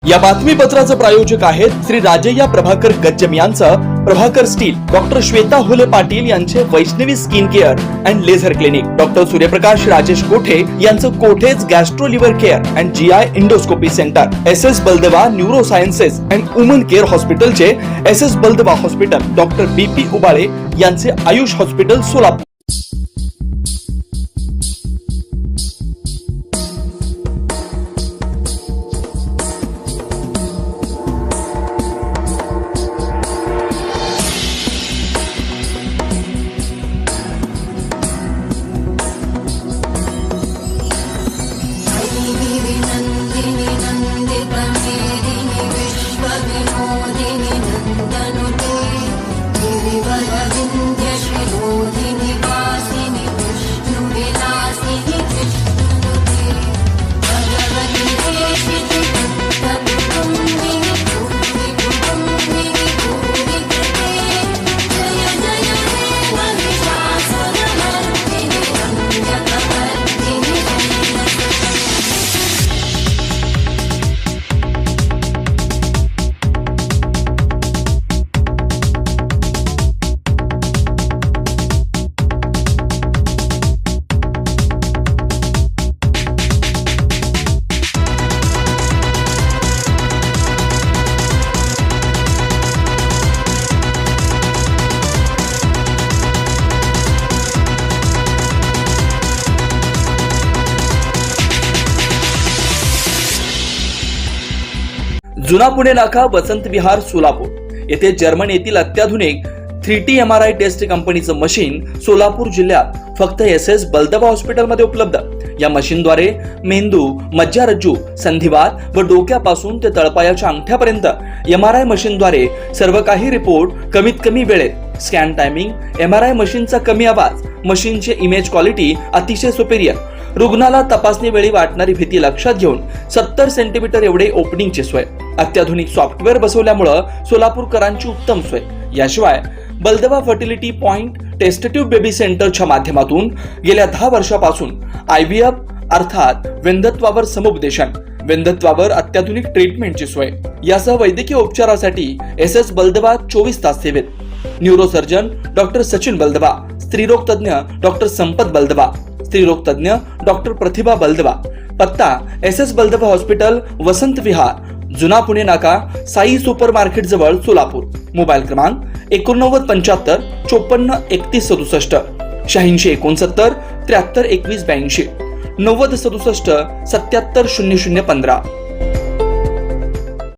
या बातमीपत्राचे प्रायोजक आहेत श्री राजय्या प्रभाकर गज्जम यांचं प्रभाकर स्टील, डॉक्टर श्वेता हुले पाटील यांचे Vaishnavi skin care and laser clinic, doctor Suryaprakash Rajesh Kothe यांचं Kothe's gastro liver care and GI endoscopy centre, S Baldeva neuro sciences and woman care हॉस्पिटलचे S Baldeva hospital, doctor BP Ubale यांचे Ayush hospital Solapur. जुना पुणे नाका, वसंत विहार, सोलापूर येथे जर्मन येथील अत्याधुनिक 3T MRI टेस्ट कंपनीचं मशीन सोलापूर जिल्ह्यात फक्त SS बलदेवा हॉस्पिटलमध्ये उपलब्ध। या मशीनद्वारे मेंदू, मज्जारज्जू, संधिवात व डोक्यापासून ते तळपायाच्या अंगठ्यापर्यंत MRI मशीनद्वारे सर्व काही रिपोर्ट कमीत कमी वेळेत, स्कॅन टायमिंग, MRI मशीनचा कमी आवाज, मशीनचे इमेज क्वालिटी अतिशय सुपेरियर, रुग्णाला तपासणी वेळी वाटणारी भीती लक्षात घेऊन 70 सेंटीमीटर एवढे ओपनिंगची सोय, अत्याधुनिक सॉफ्टवेअर बसवल्यामुळे सोलापूरकरांची उत्तम सोय। याशिवाय बलदेवा फर्टिलिटी पॉइंट टेस्टेटिव्ह बेबी सेंटरच्या माध्यमातून गेल्या 10 वर्षापासून IVF अर्थात वेंधत्वावर समुपदेशन, वेंधत्वावर अत्याधुनिक ट्रीटमेंटची सोय, यासह वैद्यकीय उपचारासाठी SS बलदेवा 24 तास सेवेत। न्यूरोसर्जन डॉक्टर सचिन बलदेवा, स्त्रीरोग तज्ञ डॉक्टर संपत बलदेवा, स्त्रीरोग तज्ञ डॉक्टर प्रतिभा बलदेवा। पत्ता SS बलदेवा हॉस्पिटल, वसंत विहार, जुना पुणे नाका, साई सुपर मार्केट जवळ, सोलापूर। मोबाईल क्रमांक 8975 54 31 67, 86 69 73 21 82, 90 67 77 00 15।